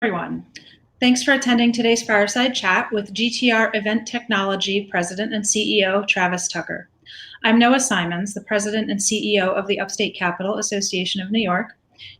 Everyone. Thanks for attending today's Fireside Chat with GTR Event Technology President and CEO Travis Tucker. I'm Noah Simons, the President and CEO of the Upstate Capital Association of New York.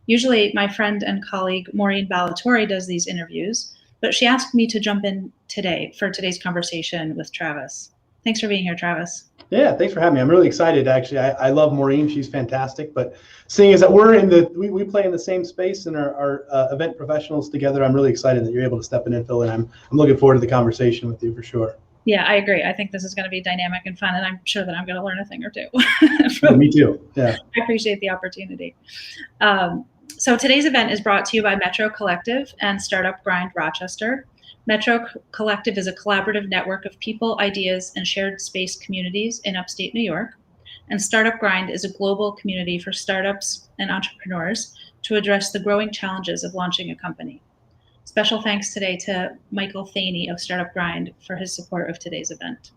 Usually my friend and colleague Maureen Ballatori does these interviews, but she asked me to jump in today for today's conversation with Travis. Thanks for being here, Travis. Yeah, thanks for having me. I'm really excited, actually. I love Maureen. She's fantastic. But seeing as that we play in the same space and are event professionals together, I'm really excited that you're able to step in and fill in. I'm looking forward to the conversation with you for sure. Yeah, I agree. I think this is going to be dynamic and fun, and I'm sure that I'm going to learn a thing or two. Yeah, me too. Yeah. I appreciate the opportunity. So today's event is brought to you by Metro Collective and Startup Grind Rochester. Metro Collective is a collaborative network of people, ideas, and shared space communities in upstate New York. And Startup Grind is a global community for startups and entrepreneurs to address the growing challenges of launching a company. Special thanks today to Michael Thaney of Startup Grind for his support of today's event.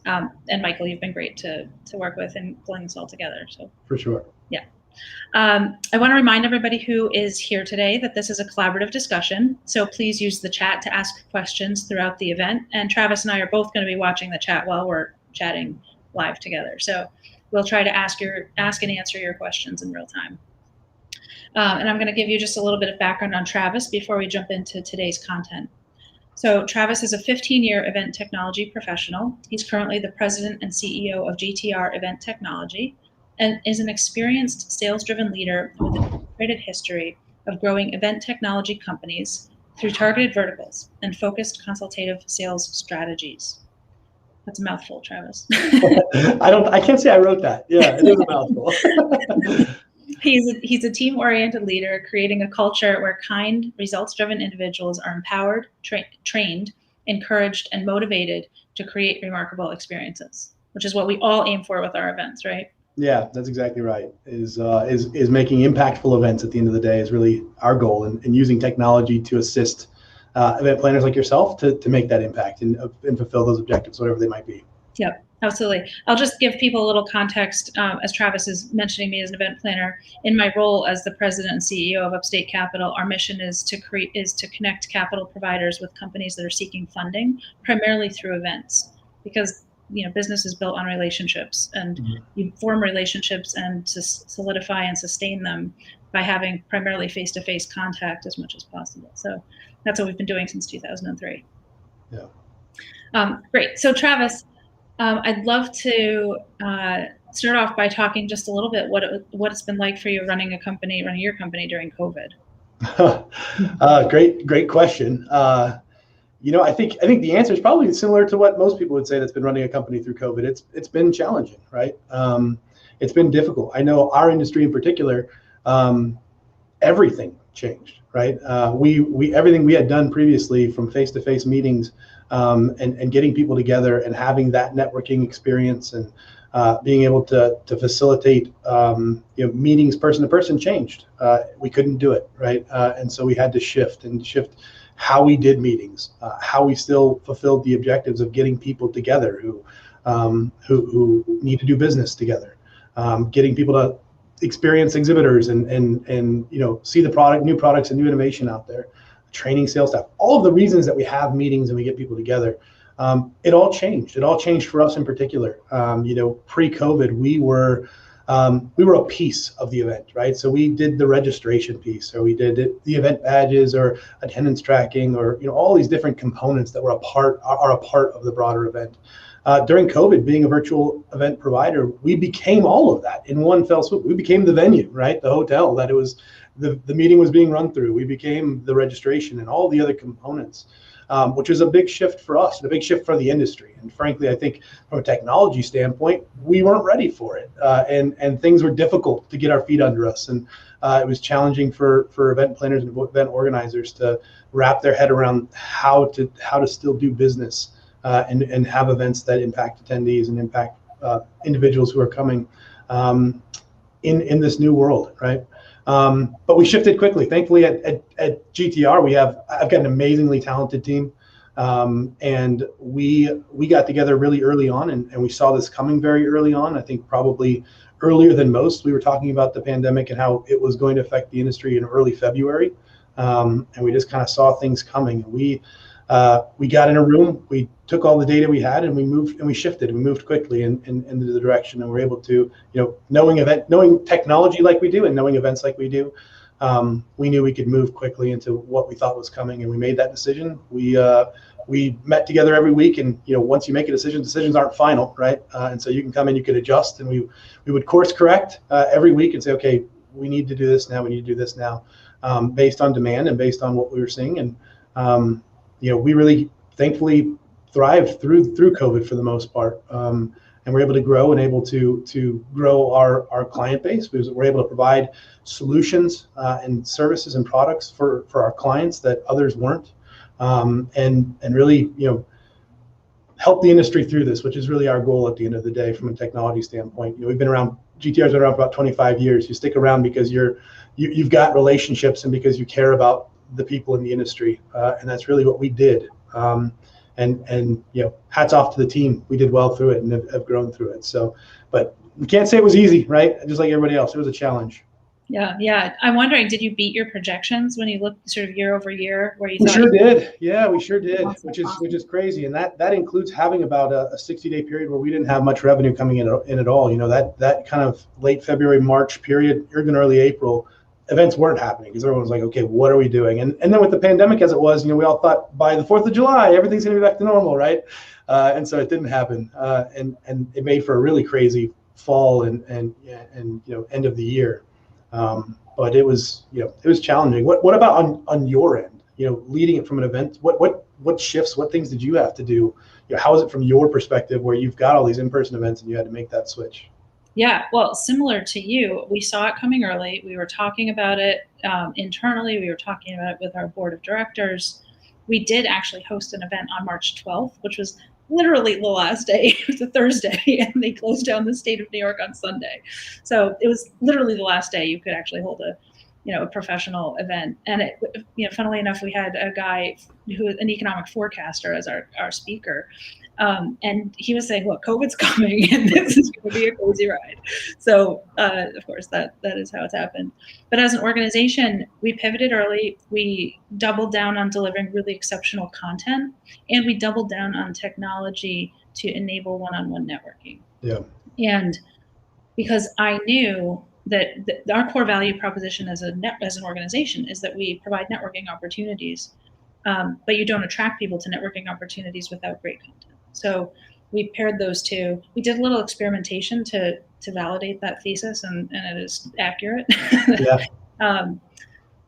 And Michael, you've been great to work with and pulling this all together. So for sure. Yeah. I want to remind everybody who is here today that this is a collaborative discussion. So please use the chat to ask questions throughout the event. And Travis and I are both going to be watching the chat while we're chatting live together. So we'll try to ask and answer your questions in real time. And I'm going to give you just a little bit of background on Travis before we jump into today's content. So Travis is a 15-year event technology professional. He's currently the president and CEO of GTR Event Technology and is an experienced sales-driven leader with a demonstrated history of growing event technology companies through targeted verticals and focused consultative sales strategies. That's a mouthful, Travis. I can't say I wrote that. Yeah, it is a mouthful. He's a team-oriented leader, creating a culture where kind, results-driven individuals are empowered, trained, encouraged, and motivated to create remarkable experiences, which is what we all aim for with our events, right? Yeah, that's exactly right. Is making impactful events at the end of the day is really our goal, and using technology to assist event planners like yourself to make that impact and fulfill those objectives, whatever they might be. Yep, absolutely. I'll just give people a little context as Travis is mentioning me as an event planner. In my role as the president and CEO of Upstate Capital, our mission is to connect capital providers with companies that are seeking funding, primarily through events, because business is built on relationships, and you form relationships and to solidify and sustain them by having primarily face-to-face contact as much as possible. So that's what we've been doing since 2003. Yeah. Great. So Travis, I'd love to start off by talking just a little bit what it's been like for you running your company during COVID. Great question. I think the answer is probably similar to what most people would say that's been running a company through COVID. It's been challenging, right? It's been difficult. I know our industry in particular, everything changed, right? We everything we had done previously, from face-to-face meetings and getting people together and having that networking experience and being able to facilitate meetings person to person, changed. We couldn't do it, right? And so we had to shift how we did meetings, how we still fulfilled the objectives of getting people together who need to do business together, getting people to experience exhibitors and see the new products and new innovation out there, training sales staff, all of the reasons that we have meetings and we get people together. It all changed. It all changed for us in particular. Pre-COVID, we were a piece of the event, right? So we did the registration piece, or we did the event badges, or attendance tracking, or all these different components that are a part of the broader event. During COVID, being a virtual event provider, we became all of that in one fell swoop. We became the venue, right? The hotel that the meeting was being run through. We became the registration and all the other components. Which is a big shift for us, and a big shift for the industry. And frankly, I think from a technology standpoint, we weren't ready for it, and things were difficult to get our feet under us. And it was challenging for event planners and event organizers to wrap their head around how to still do business and have events that impact attendees and impact individuals who are coming in this new world, right? But we shifted quickly. Thankfully, at GTR, I've got an amazingly talented team, and we got together really early on, and we saw this coming very early on. I think probably earlier than most. We were talking about the pandemic and how it was going to affect the industry in early February. And we just kind of saw things coming. We got in a room, we took all the data we had, and we moved and we shifted. We moved quickly in the direction, and we're able to, knowing technology like we do and knowing events like we do, we knew we could move quickly into what we thought was coming, and we made that decision. We met together every week, and once you make a decision, decisions aren't final, right? And so you can come in, you can adjust, and we would course correct every week and say, okay, we need to do this now, we need to do this now, based on demand and based on what we were seeing. And we really thankfully thrived through COVID for the most part, and we're able to grow and able to grow our client base because we're able to provide solutions and services and products for our clients that others weren't. And really, help the industry through this, which is really our goal at the end of the day from a technology standpoint. We've been around, GTR's been around for about 25 years. You stick around because you've got relationships and because you care about the people in the industry, and that's really what we did. And hats off to the team. We did well through it and have grown through it. So, but we can't say it was easy, right? Just like everybody else, it was a challenge. Yeah. I'm wondering, did you beat your projections when you looked sort of year over year, where you We thought? Sure did. Yeah, we sure did, which is crazy, and that includes having about a 60-day period where we didn't have much revenue coming in at all. That kind of late February, March period, or even early April, events weren't happening because everyone was like, okay, what are we doing? And then with the pandemic as it was, we all thought by the 4th of July everything's going to be back to normal, right? And so it didn't happen, and it made for a really crazy fall and end of the year. But it was challenging. What about on your end? Leading it from an event, what shifts, what things did you have to do? How is it from your perspective where you've got all these in-person events and you had to make that switch? Yeah, well, similar to you, we saw it coming early. We were talking about it internally. We were talking about it with our board of directors. We did actually host an event on March 12th, which was literally the last day. It was a Thursday, and they closed down the state of New York on Sunday. So it was literally the last day you could actually hold a professional event. And funnily enough, we had a guy an economic forecaster as our speaker. And he was saying, look, COVID's coming and this is going to be a crazy ride. So, of course, that is how it's happened. But as an organization, we pivoted early. We doubled down on delivering really exceptional content, and we doubled down on technology to enable one-on-one networking. Yeah. And because I knew that our core value proposition as an organization is that we provide networking opportunities, but you don't attract people to networking opportunities without great content. So we paired those two. We did a little experimentation to validate that thesis, and it is accurate. Yeah.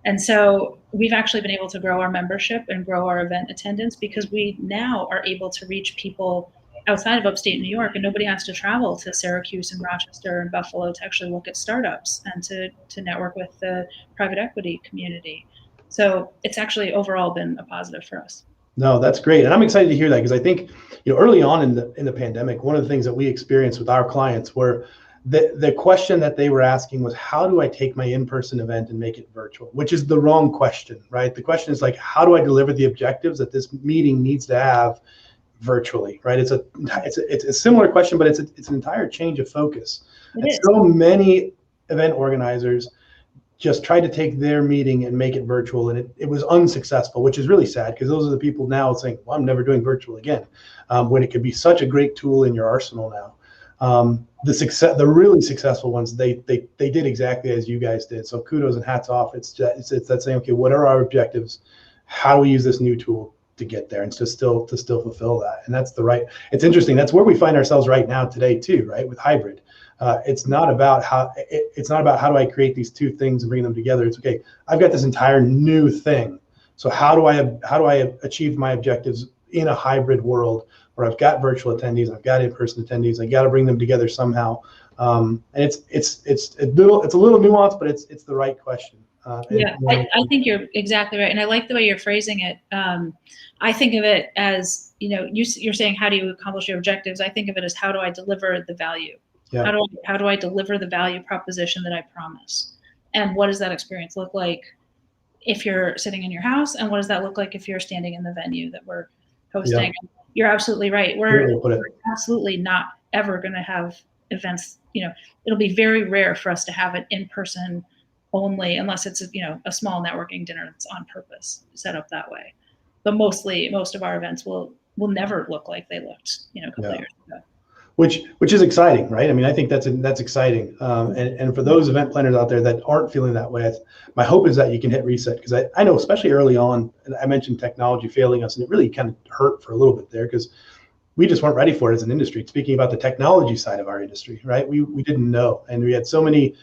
And so we've actually been able to grow our membership and grow our event attendance because we now are able to reach people outside of upstate New York, and nobody has to travel to Syracuse and Rochester and Buffalo to actually look at startups and to network with the private equity community. So it's actually overall been a positive for us. No, that's great. And I'm excited to hear that because I think, early on in the pandemic, one of the things that we experienced with our clients were the question that they were asking was, how do I take my in-person event and make it virtual? Which is the wrong question, right? The question is like, how do I deliver the objectives that this meeting needs to have virtually, right? It's a similar question, but it's an entire change of focus. So many event organizers just tried to take their meeting and make it virtual, and it was unsuccessful, which is really sad because those are the people now saying, well, I'm never doing virtual again, when it could be such a great tool in your arsenal now. The really successful ones, they did exactly as you guys did. So kudos and hats off. It's that saying, okay, what are our objectives? How do we use this new tool to get there and to still fulfill that? And it's interesting. That's where we find ourselves right now today too, right? With hybrid. It's not about how do I create these two things and bring them together. It's okay, I've got this entire new thing. So how do I achieve my objectives in a hybrid world where I've got virtual attendees, I've got in-person attendees, I got to bring them together somehow. And it's a little nuanced, but it's the right question. I think you're exactly right, and I like the way you're phrasing it. I think of it as, you're saying, how do you accomplish your objectives? I think of it as, how do I deliver the value? Yeah. How do I deliver the value proposition that I promise? And what does that experience look like if you're sitting in your house? And what does that look like if you're standing in the venue that we're hosting? Yeah. You're absolutely right. We're absolutely not ever going to have events. It'll be very rare for us to have an in-person only, unless it's a small networking dinner that's on purpose set up that way. But most of our events will never look like they looked a couple of years ago. Which is exciting, right? I mean, I think that's exciting. And for those event planners out there that aren't feeling that way, my hope is that you can hit reset, because I know, especially early on, and I mentioned technology failing us, and it really kind of hurt for a little bit there because we just weren't ready for it as an industry. Speaking about the technology side of our industry, right? We didn't know, and we had so many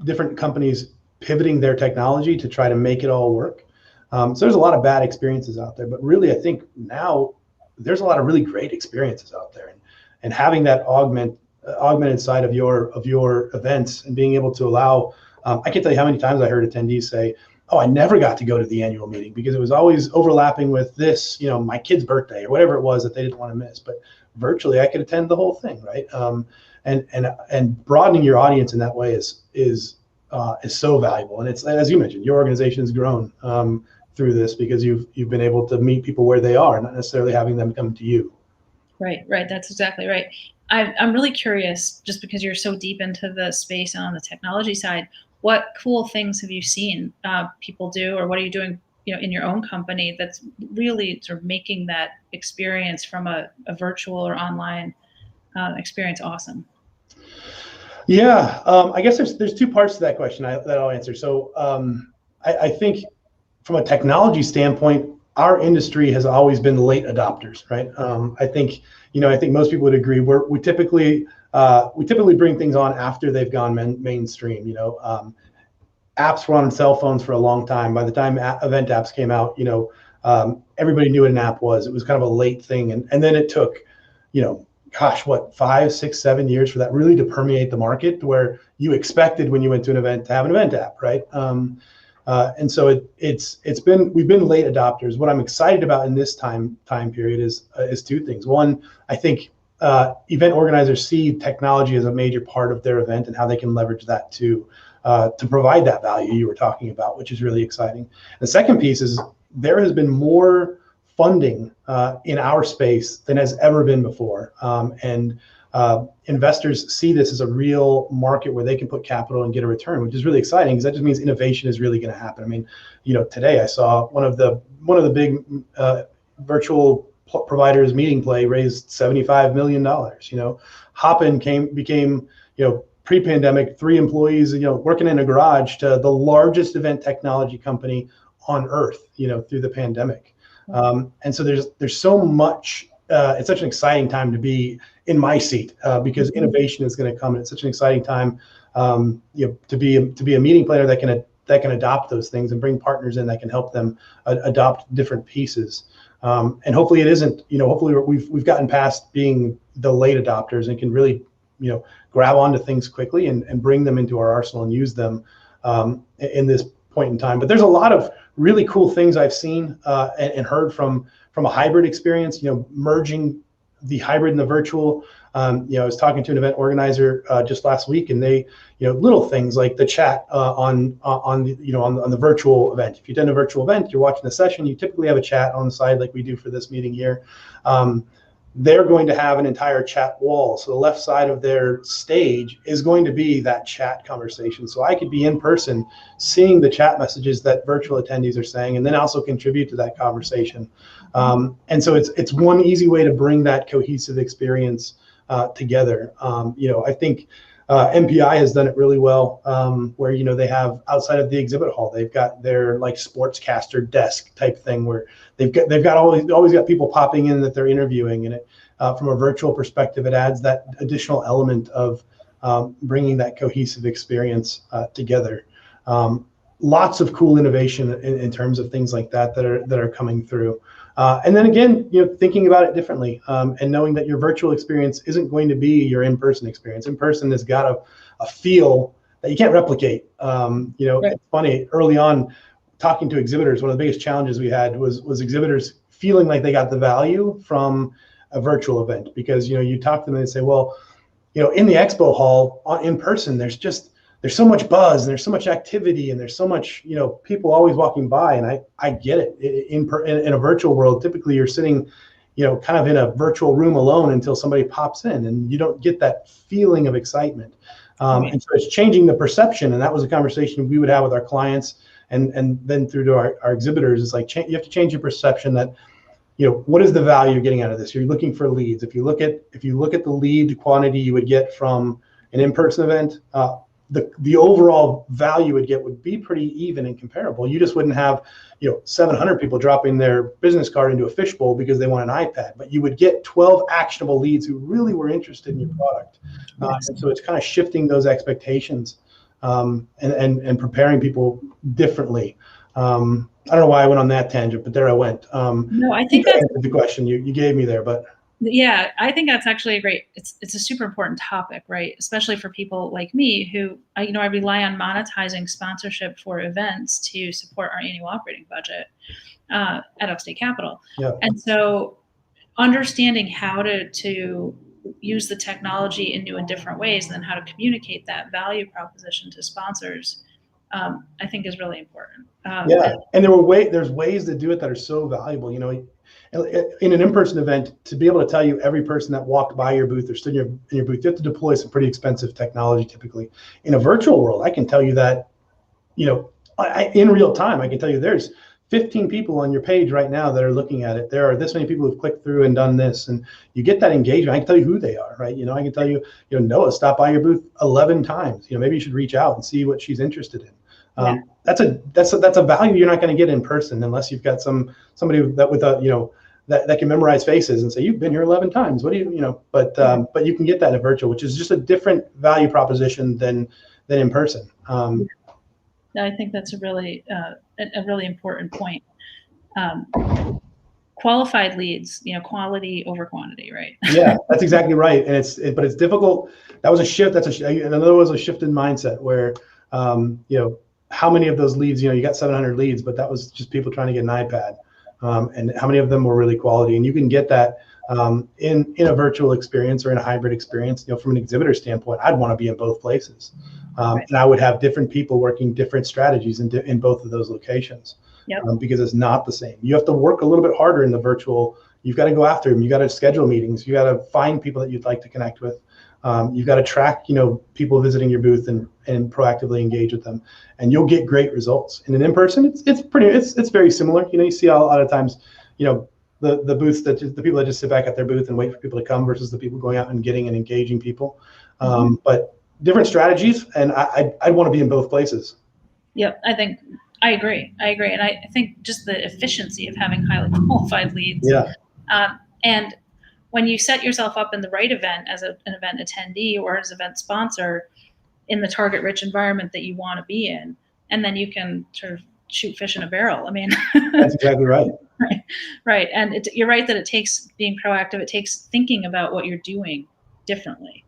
different companies pivoting their technology to try to make it all work. So there's a lot of bad experiences out there, but really, I think now there's a lot of really great experiences out there, and having that augmented side of your events and being able to allow, I can't tell you how many times I heard attendees say, oh, I never got to go to the annual meeting because it was always overlapping with this, my kid's birthday or whatever it was that they didn't want to miss. But virtually I could attend the whole thing, right? And broadening your audience in that way is so valuable. And it's, as you mentioned, your organization has grown through this because you've been able to meet people where they are, not necessarily having them come to you. Right. That's exactly right. I'm really curious, just because you're so deep into the space and on the technology side, what cool things have you seen people do, or what are you doing, in your own company that's really sort of making that experience from a virtual or online experience awesome? Yeah, I guess there's two parts to that question that I'll answer. So I think from a technology standpoint, our industry has always been late adopters, right? I think most people would agree. We typically bring things on after they've gone mainstream. Apps were on cell phones for a long time. By the time event apps came out, everybody knew what an app was. It was kind of a late thing, and then it took, 5, 6, 7 years for that really to permeate the market, to where you expected when you went to an event to have an event app, right? And so we've been late adopters. What I'm excited about in this time period is two things. One, I think event organizers see technology as a major part of their event and how they can leverage that to provide that value you were talking about, which is really exciting. The second piece is there has been more funding in our space than has ever been before, and investors see this as a real market where they can put capital and get a return, which is really exciting, because that just means innovation is really going to happen. I mean, today I saw one of the big virtual providers, Meeting Play, raised $75 million. Hopin became pre-pandemic 3 employees, working in a garage, to the largest event technology company on earth, through the pandemic. And so there's so much. It's such an exciting time to be in my seat because innovation is going to come. And it's such an exciting time, to be a meeting planner that can adopt those things and bring partners in that can help them adopt different pieces. And hopefully it isn't. Hopefully we've gotten past being the late adopters and can really grab onto things quickly and bring them into our arsenal and use them in this point in time. But there's a lot of really cool things I've seen and heard from a hybrid experience, merging the hybrid and the virtual. I was talking to an event organizer just last week, and they, little things like the chat on the virtual event. If you've done a virtual event, you're watching the session, you typically have a chat on the side like we do for this meeting here. They're going to have an entire chat wall. So the left side of their stage is going to be that chat conversation. So I could be in person seeing the chat messages that virtual attendees are saying, and then also contribute to that conversation. And so it's one easy way to bring that cohesive experience together. I think MPI has done it really well, where they have, outside of the exhibit hall, they've got their like sportscaster desk type thing where they've got always got people popping in that they're interviewing, and it from a virtual perspective, it adds that additional element of bringing that cohesive experience together. Lots of cool innovation in terms of things like that are coming through. And then again, thinking about it differently, and knowing that your virtual experience isn't going to be your in-person experience. In-person has got a feel that you can't replicate. Right. It's funny, early on, talking to exhibitors, one of the biggest challenges we had was exhibitors feeling like they got the value from a virtual event, because you talk to them and they say, well, in the expo hall in person, there's so much buzz and there's so much activity and there's so much, people always walking by. And I get it. In a virtual world, typically you're sitting, kind of in a virtual room alone until somebody pops in, and you don't get that feeling of excitement. Right. And so it's changing the perception. And that was a conversation we would have with our clients and then through to our exhibitors. It's like, you have to change your perception that, what is the value you're getting out of this? You're looking for leads. If you look at the lead quantity you would get from an in-person event, the overall value you would get would be pretty even and comparable. You just wouldn't have 700 people dropping their business card into a fishbowl because they want an iPad, but you would get 12 actionable leads who really were interested in your product. And so it's kind of shifting those expectations and preparing people differently. I don't know why I went on that tangent, but there I went. No, I think that's the question you gave me there, but yeah, I think that's actually it's a super important topic, right? Especially for people like me who, I rely on monetizing sponsorship for events to support our annual operating budget at Upstate Capital. Yeah. And so understanding how to use the technology in new and different ways, and then how to communicate that value proposition to sponsors, I think is really important. And there's ways to do it that are so valuable. In an in-person event, to be able to tell you every person that walked by your booth or stood in your booth, you have to deploy some pretty expensive technology typically. In a virtual world, I can tell you that, in real time, I can tell you there's 15 people on your page right now that are looking at it. There are this many people who've clicked through and done this, and you get that engagement. I can tell you who they are, right? I can tell you, Noah stopped by your booth 11 times. Maybe you should reach out and see what she's interested in. That's a value you're not going to get in person unless you've got somebody that with a that can memorize faces and say, you've been here 11 times. What do you but you can get that in a virtual, which is just a different value proposition than in person. I think that's a really important point. Qualified leads, quality over quantity, right? Yeah, that's exactly right. And but it's difficult. That was a shift. Another was a shift in mindset where, how many of those leads, you got 700 leads, but that was just people trying to get an iPad. And how many of them were really quality? And you can get that in a virtual experience or in a hybrid experience. From an exhibitor standpoint, I'd want to be in both places. And I would have different people working different strategies in both of those locations. Yep. Because it's not the same. You have to work a little bit harder in the virtual. You've got to go after them. You got to schedule meetings. You got to find people that you'd like to connect with. You've got to track, people visiting your booth and proactively engage with them, and you'll get great results. In an in-person, it's very similar. You see a lot of times, the booths the people that just sit back at their booth and wait for people to come versus the people going out and getting and engaging people. But different strategies, and I'd want to be in both places. Yep, I agree, and I think just the efficiency of having highly qualified leads. Yeah. And when you set yourself up in the right event as an event attendee or as an event sponsor in the target rich environment that you want to be in, and then you can sort of shoot fish in a barrel. I mean, that's exactly right. Right. And you're right that it takes being proactive. It takes thinking about what you're doing differently.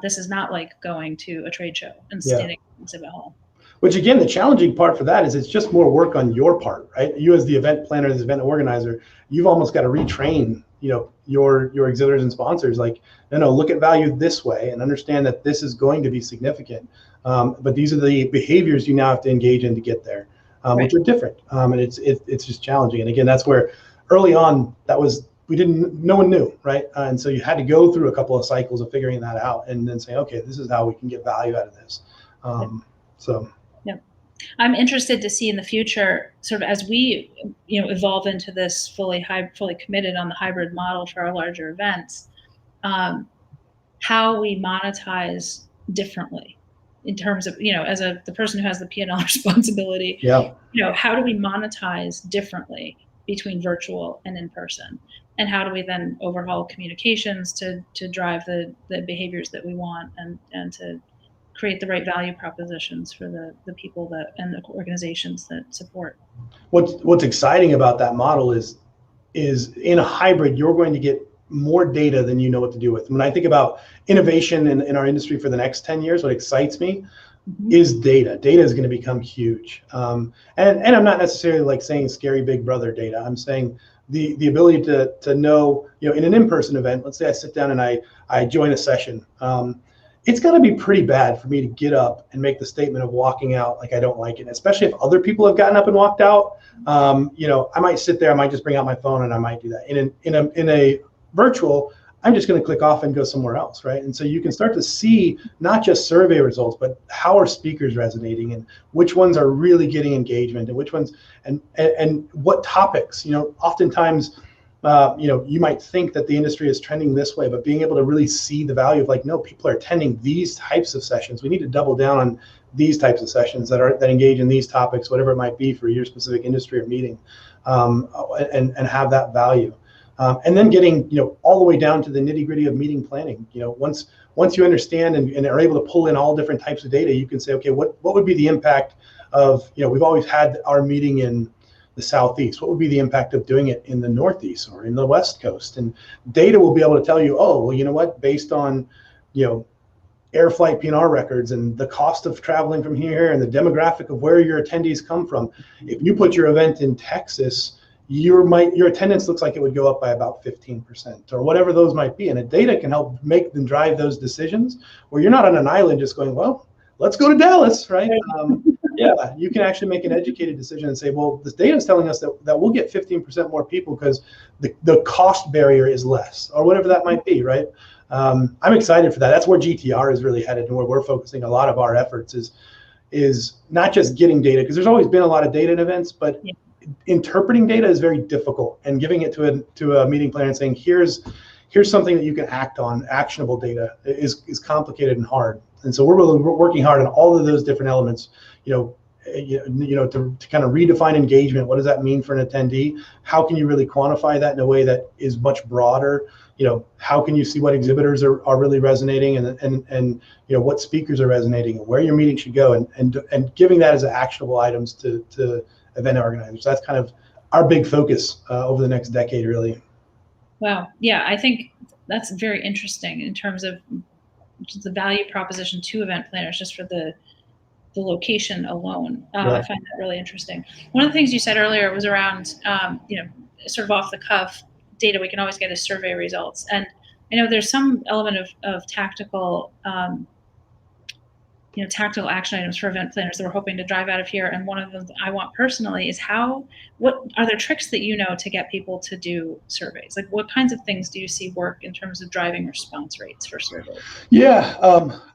This is not like going to a trade show and standing in the exhibit hall. Which again, the challenging part for that is it's just more work on your part, right? You as the event planner, as the event organizer, you've almost got to retrain, your exhibitors and sponsors. Like, no, look at value this way and understand that this is going to be significant. But these are the behaviors you now have to engage in to get there, which are different. And it's just challenging. And again, that's where early on no one knew, right? And so you had to go through a couple of cycles of figuring that out and then say, okay, this is how we can get value out of this. I'm interested to see in the future, sort of as we, evolve into this fully committed on the hybrid model for our larger events, how we monetize differently in terms of, as the person who has the P&L responsibility. Yeah. How do we monetize differently between virtual and in person, and how do we then overhaul communications to drive the behaviors that we want and to create the right value propositions for the people and the organizations that support. What's exciting about that model is in a hybrid, you're going to get more data than you know what to do with. When I think about innovation in our industry for the next 10 years, what excites me is data. Data is going to become huge. And I'm not necessarily like saying scary big brother data. I'm saying the ability to know, in an in-person event, let's say I sit down and I join a session. It's got to be pretty bad for me to get up and make the statement of walking out like I don't like it, especially if other people have gotten up and walked out. I might sit there, I might just bring out my phone and I might do that. In a virtual, I'm just going to click off and go somewhere else, right? And so you can start to see not just survey results, but how are speakers resonating and which ones are really getting engagement and which ones and what topics. Oftentimes, you might think that the industry is trending this way, but being able to really see the value of no, people are attending these types of sessions. We need to double down on these types of sessions that engage in these topics, whatever it might be for your specific industry or meeting, and have that value. And then getting all the way down to the nitty-gritty of meeting planning. Once you understand and are able to pull in all different types of data, you can say, okay, what would be the impact of, we've always had our meeting in the Southeast. What would be the impact of doing it in the Northeast or in the West Coast? And data will be able to tell you, oh, well, you know what, based on air flight PNR records and the cost of traveling from here and the demographic of where your attendees come from, if you put your event in Texas, your attendance looks like it would go up by about 15% or whatever those might be. And the data can help make them drive those decisions where you're not on an island just going, well, let's go to Dallas, right? Yeah, you can actually make an educated decision and say, well, this data is telling us that we'll get 15% more people because the cost barrier is less or whatever that might be, right? I'm excited for that. That's where GTR is really headed and where we're focusing a lot of our efforts is not just getting data, because there's always been a lot of data in events, but interpreting data is very difficult, and giving it to a meeting planner and saying here's something that you can act on, actionable data, is complicated and hard. And so we're really working hard on all of those different elements, to kind of redefine engagement. What does that mean for an attendee? How can you really quantify that in a way that is much broader? How can you see what exhibitors are really resonating and what speakers are resonating and where your meeting should go, and giving that as actionable items to event organizers. So that's kind of our big focus over the next decade, really. Wow. Yeah, I think that's very interesting in terms of the value proposition to event planners just for the location alone. Right. I find that really interesting. One of the things you said earlier was around, sort of off the cuff data we can always get as survey results. And I know there's some element of tactical tactical action items for event planners that we're hoping to drive out of here. And one of them I want personally is what are there tricks that to get people to do surveys? Like what kinds of things do you see work in terms of driving response rates for surveys? Yeah,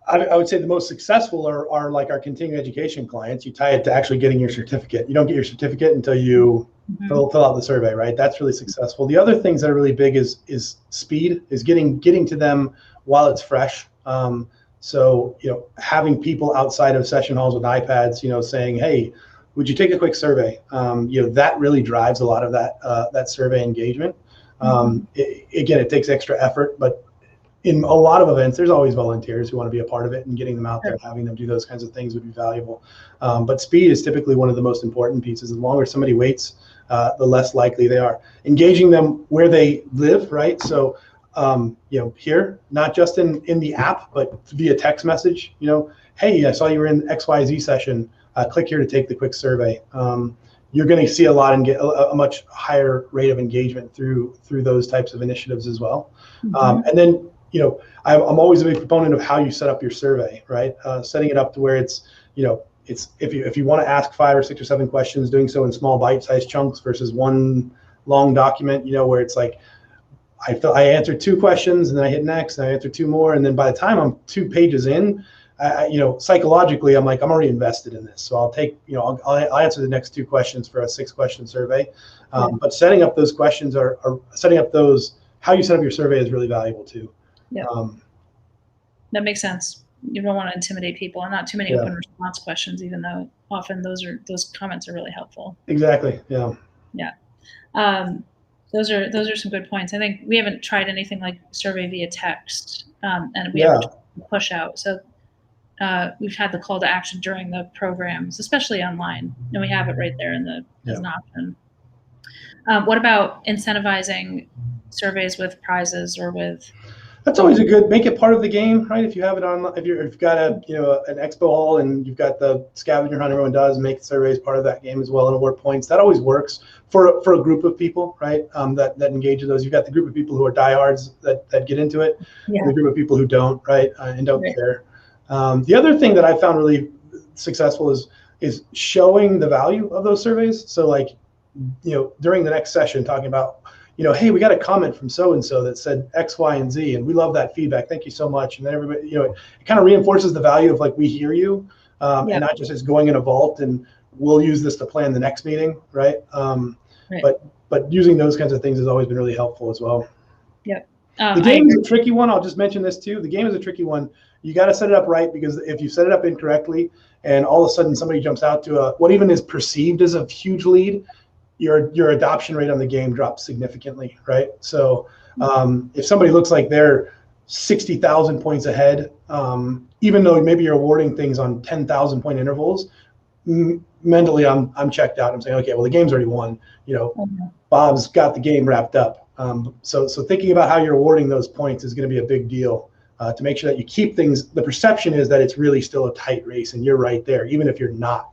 I would say the most successful are like our continuing education clients. You tie it to actually getting your certificate. You don't get your certificate until you fill out the survey, right? That's really successful. The other things that are really big is speed, is getting to them while it's fresh. So, having people outside of session halls with iPads, saying, hey, would you take a quick survey? That really drives a lot of that survey engagement. It takes extra effort, but in a lot of events, there's always volunteers who want to be a part of it, and getting them out there and having them do those kinds of things would be valuable. But speed is typically one of the most important pieces. The longer somebody waits, the less likely they are. Engaging them where they live, right? So, here, not just in the app, but via text message, hey, I saw you were in XYZ session, click here to take the quick survey. You're going to see a lot and get a much higher rate of engagement through those types of initiatives as well. And then, I'm always a big proponent of how you set up your survey, right? Setting it up to where it's if you want to ask 5 or 6 or 7 questions, doing so in small bite-sized chunks versus one long document, where it's like, I answered 2 questions and then I hit next and I answered 2 more. And then by the time I'm 2 pages in, psychologically, I'm like, I'm already invested in this. So I'll take, I'll answer the next 2 questions for a 6-question survey. But setting up those questions how you set up your survey is really valuable too. Yeah. That makes sense. You don't want to intimidate people, and not too many open response questions, even though often those comments are really helpful. Exactly. Yeah. Yeah. Those are some good points. I think we haven't tried anything like survey via text, and we haven't push out. So we've had the call to action during the programs, especially online, and we have it right there as an option. What about incentivizing surveys with prizes or with? That's always make it part of the game, right? If you have it on, if you've got an expo hall and you've got the scavenger hunt everyone does, make surveys part of that game as well and award points. That always works for a group of people, right? That engage in those. You've got the group of people who are diehards that get into it, and the group of people who don't, right? And don't care. The other thing that I found really successful is showing the value of those surveys. So during the next session, talking about, hey, we got a comment from so-and-so that said X, Y, and Z, and we love that feedback. Thank you so much. And then everybody, it kind of reinforces the value of like, we hear you, and not just as going in a vault and we'll use this to plan the next meeting, right? Right. But using those kinds of things has always been really helpful as well. Yep. The game is a tricky one. I'll just mention this too. The game is a tricky one. You got to set it up right, because if you set it up incorrectly and all of a sudden somebody jumps out to what even is perceived as a huge lead, your adoption rate on the game drops significantly, right? So if somebody looks like they're 60,000 points ahead, even though maybe you're awarding things on 10,000 point intervals, mentally I'm checked out. I'm saying, okay, well, the game's already won. Bob's got the game wrapped up. So thinking about how you're awarding those points is going to be a big deal, to make sure that you keep things. The perception is that it's really still a tight race and you're right there, even if you're not.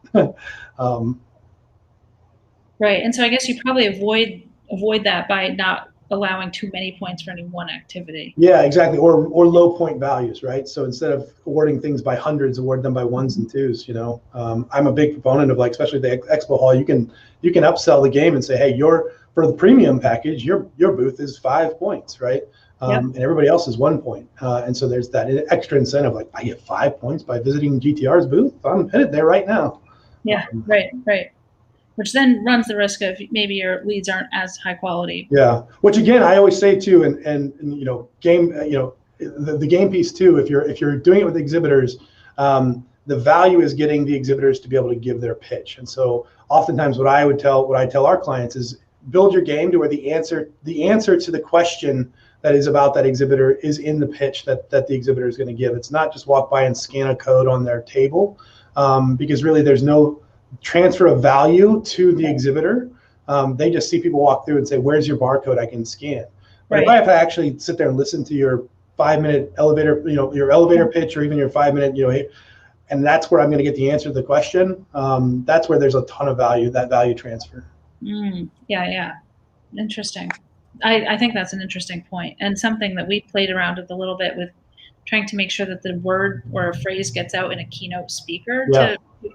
Right, and so I guess you probably avoid that by not allowing too many points for any one activity. Yeah, exactly. Or low point values, right? So instead of awarding things by hundreds, award them by ones and twos. I'm a big proponent of, like, especially the expo hall. You can upsell the game and say, hey, for the premium package, your booth is 5 points, right? And everybody else is 1 point. And so there's that extra incentive, like, I get 5 points by visiting GTR's booth. I'm headed there right now. Yeah, right. Which then runs the risk of maybe your leads aren't as high quality. Yeah, which again, I always say too, and game, the game piece too. If you're doing it with exhibitors, the value is getting the exhibitors to be able to give their pitch. And so oftentimes what I tell our clients is, build your game to where the answer to the question that is about that exhibitor is in the pitch that the exhibitor is going to give. It's not just walk by and scan a code on their table, because really there's no transfer of value to the exhibitor. They just see people walk through and say, where's your barcode I can scan? But if I have to actually sit there and listen to your 5-minute elevator, your elevator pitch, or even your 5-minute, and that's where I'm going to get the answer to the question, that's where there's a ton of value, that value transfer. Yeah. Interesting. I think that's an interesting point, and something that we played around with a little bit, with trying to make sure that the word or a phrase gets out in a keynote speaker,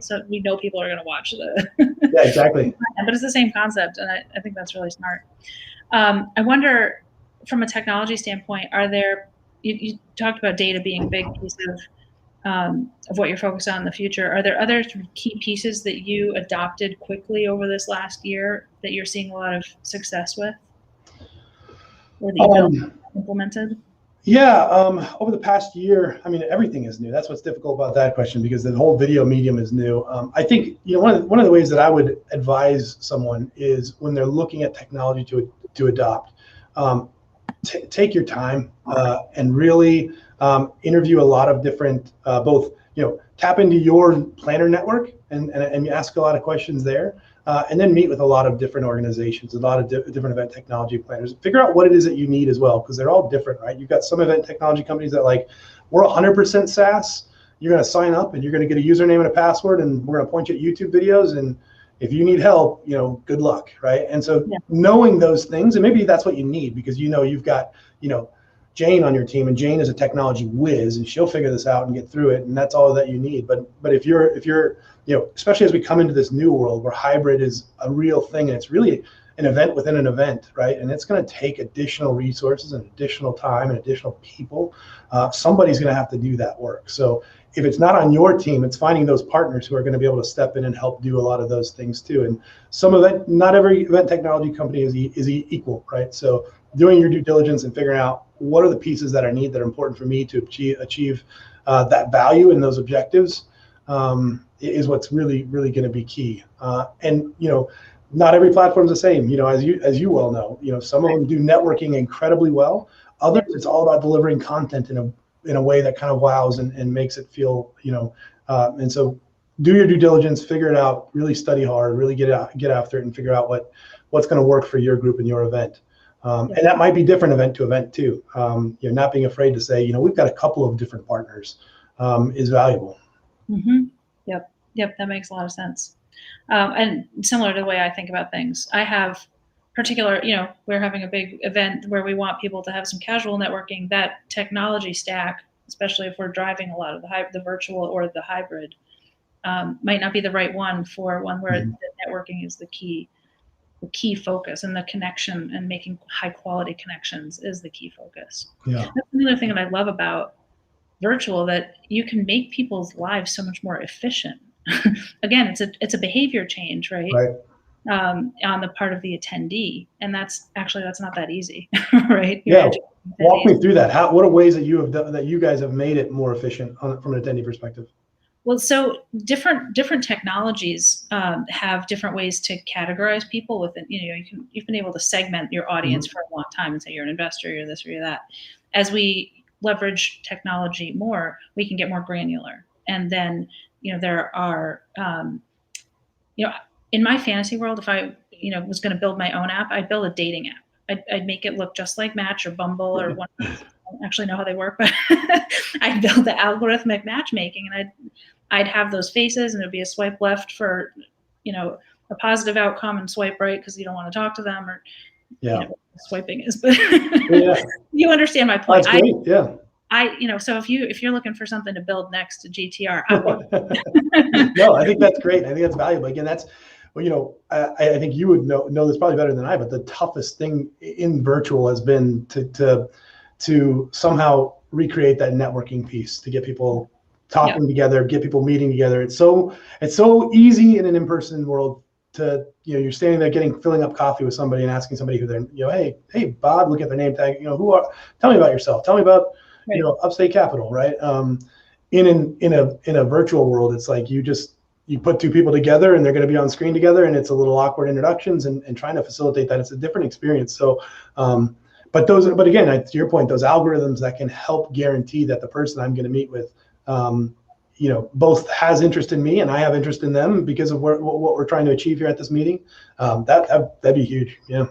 so we know people are going to watch the. Yeah, exactly. But it's the same concept, and I think that's really smart. I wonder, from a technology standpoint, you talked about data being a big piece of what you're focused on in the future. Are there other key pieces that you adopted quickly over this last year that you're seeing a lot of success with, or that you implemented? Yeah, over the past year, everything is new. That's what's difficult about that question, because the whole video medium is new. I think one of the ways that I would advise someone is, when they're looking at technology to adopt, take your time and really interview a lot of different, both tap into your planner network and ask a lot of questions there. And then meet with a lot of different organizations, a lot of different event technology planners. Figure out what it is that you need as well, because they're all different, right? You've got some event technology companies that, like, we're 100% SaaS. You're going to sign up and you're going to get a username and a password, and we're going to point you at YouTube videos. And if you need help, good luck, right? And so knowing those things, and maybe that's what you need, because you've got Jane on your team, and Jane is a technology whiz, and she'll figure this out and get through it, and that's all that you need. But if you're especially as we come into this new world where hybrid is a real thing, and it's really an event within an event, right? And it's going to take additional resources and additional time and additional people. Somebody's going to have to do that work. So if it's not on your team, it's finding those partners who are going to be able to step in and help do a lot of those things too. And not every event technology company is equal, right? So doing your due diligence and figuring out what are the pieces that are important for me to achieve that value and those objectives is what's really, really going to be key. And not every platform is the same. As you well know, some of them do networking incredibly well. Others, it's all about delivering content in a way that kind of wows and makes it feel, and so do your due diligence, figure it out, really study hard, really get after it, and figure out what's going to work for your group and your event. And that might be different event to event too. Not being afraid to say, we've got a couple of different partners is valuable. Mm-hmm. Yep, that makes a lot of sense. And similar to the way I think about things, I have particular, we're having a big event where we want people to have some casual networking. That technology stack, especially if we're driving a lot of the virtual or the hybrid, might not be the right one for one where the networking is the key. key focus, and the connection and making high quality connections is the key focus. Yeah. That's another thing that I love about virtual, that you can make people's lives so much more efficient. Again, it's a behavior change, right? Right. On the part of the attendee, and that's not that easy, right? Yeah. Walk me through that. What are ways that you have done, that you guys have made it more efficient from an attendee perspective? Well, so different technologies have different ways to categorize people within. You've been able to segment your audience for a long time and say you're an investor, you're this or you're that. As we leverage technology more, we can get more granular. And then there are in my fantasy world, if I was going to build my own app, I'd build a dating app. I'd make it look just like Match or Bumble or one. I don't actually know how they work, but I'd build the algorithmic matchmaking, and I'd have those faces, and it'd be a swipe left for, a positive outcome, and swipe right because you don't want to talk to them, or what swiping is. But you understand my point. That's great. So if you're looking for something to build next to GTR, no, I think that's great. I think that's valuable. Again, that's, I think you would know this probably better than I, but the toughest thing in virtual has been to somehow recreate that networking piece, to get people talking together, get people meeting together. It's so easy in an in-person world to, you're standing there filling up coffee with somebody and asking somebody who they're, hey, Bob, look at their name tag, tell me about yourself. Tell me about, Upstate Capital, right? In a virtual world, it's like you put two people together and they're going to be on screen together, and it's a little awkward introductions, and trying to facilitate that. It's a different experience. So, but again, to your point, those algorithms that can help guarantee that the person I'm going to meet with, both has interest in me and I have interest in them because of what we're trying to achieve here at this meeting. That'd be huge. Yeah.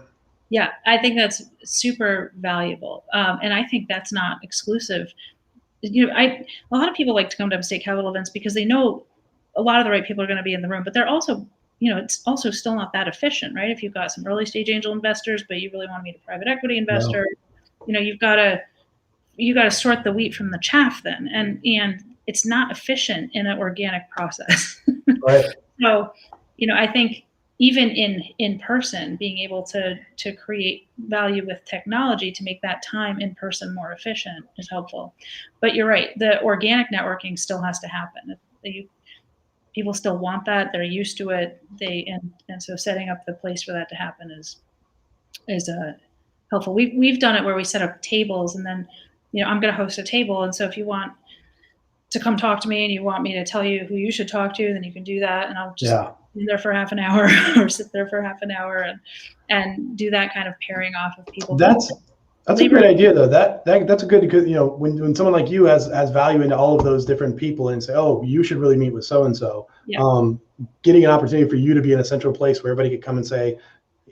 Yeah, I think that's super valuable, and I think that's not exclusive. A lot of people like to come to Upstate Capital events because they know a lot of the right people are going to be in the room, but they're also, it's also still not that efficient, right? If you've got some early stage angel investors, but you really want to meet a private equity investor, you've got to sort the wheat from the chaff then, and it's not efficient in an organic process. Right. So, I think even in person, being able to create value with technology to make that time in person more efficient is helpful. But you're right, the organic networking still has to happen. People still want that; they're used to it. And so setting up the place for that to happen is helpful. We've done it where we set up tables, and then I'm going to host a table, and so if you want to come talk to me and you want me to tell you who you should talk to, then you can do that, and I'll just be there for half an hour or sit there for half an hour and do that kind of pairing off of people. That's a great idea, though. That's a good, because when someone like you has value into all of those different people and say, oh, you should really meet with so and so. Getting an opportunity for you to be in a central place where everybody could come and say,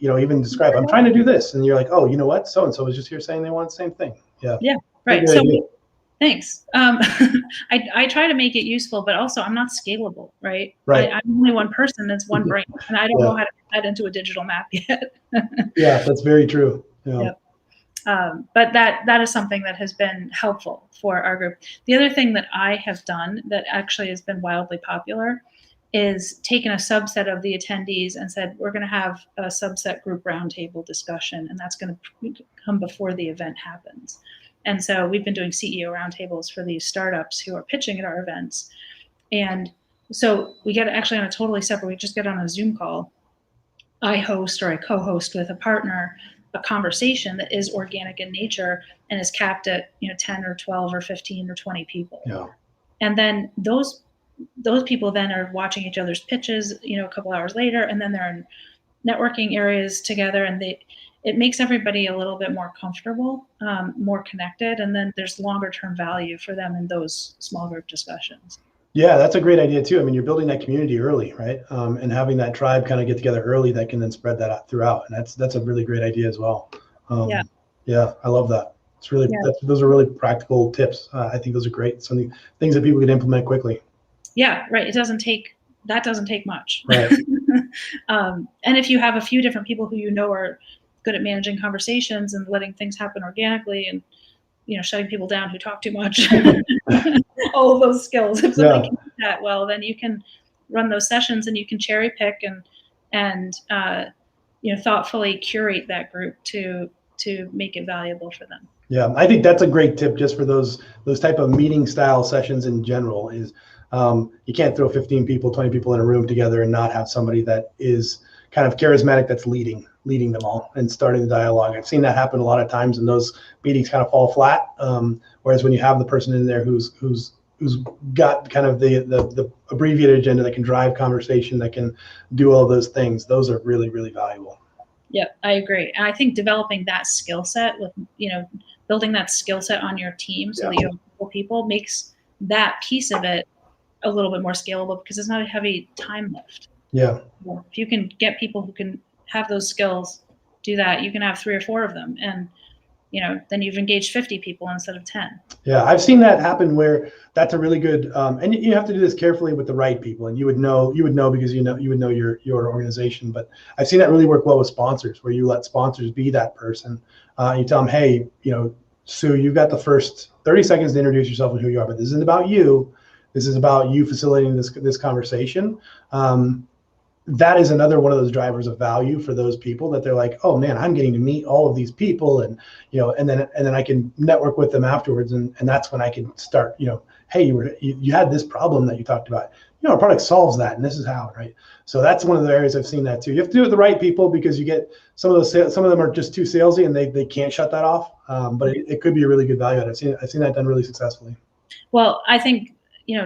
even describe, I'm trying to do this, and you're like, oh, you know what, so and so was just here saying they want the same thing. Yeah, right. So thanks. I try to make it useful, but also I'm not scalable, right? I'm only one person. It's one brain, and I don't know how to put that into a digital map yet. Yeah, that's very true. But that is something that has been helpful for our group. The other thing that I have done that actually has been wildly popular is taken a subset of the attendees and said, we're going to have a subset group roundtable discussion, and that's going to come before the event happens. And so we've been doing CEO roundtables for these startups who are pitching at our events. And so we get actually on a totally separate, we just get on a Zoom call. I host or I co-host with a partner a conversation that is organic in nature and is capped at 10 or 12 or 15 or 20 people. And then those people then are watching each other's pitches a couple hours later, and then they're in networking areas together, and it makes everybody a little bit more comfortable, more connected, and then there's longer term value for them in those small group discussions. Yeah, that's a great idea too. I mean, you're building that community early, right? And having that tribe kind of get together early that can then spread that out throughout. And that's a really great idea as well. Yeah, I love that. It's really, those are really practical tips. I think those are great. Things that people can implement quickly. Yeah, right. That doesn't take much. Right. And if you have a few different people who are good at managing conversations and letting things happen organically, and shutting people down who talk too much, all of those skills. If somebody can do that well, then you can run those sessions and you can cherry pick and thoughtfully curate that group to make it valuable for them. Yeah, I think that's a great tip just for those type of meeting style sessions in general is you can't throw 15 people, 20 people in a room together and not have somebody that is kind of charismatic that's leading them all and starting the dialogue. I've seen that happen a lot of times, and those meetings kind of fall flat. Whereas when you have the person in there who's got kind of the abbreviated agenda that can drive conversation, that can do all those things, those are really, really valuable. Yep, I agree. And I think developing that skill set with, building that skill set on your team so that you have multiple people makes that piece of it a little bit more scalable because it's not a heavy time lift. Yeah. If you can get people who can have those skills, do that, you can have 3 or 4 of them. And, then you've engaged 50 people instead of 10. Yeah, I've seen that happen where that's a really good, and you have to do this carefully with the right people, and you would know because you would know your organization. But I've seen that really work well with sponsors, where you let sponsors be that person. You tell them, hey, Sue, you've got the first 30 seconds to introduce yourself and who you are, but this isn't about you. This is about you facilitating this conversation. That is another one of those drivers of value for those people, that they're like, oh man, I'm getting to meet all of these people, and and then I can network with them afterwards, and that's when I can start, hey, you had this problem that you talked about, our product solves that, and this is how, right? So that's one of the areas I've seen that too. You have to do it with the right people, because you get some of them are just too salesy and they can't shut that off. But it could be a really good value add. I've seen that done really successfully. Well, I think,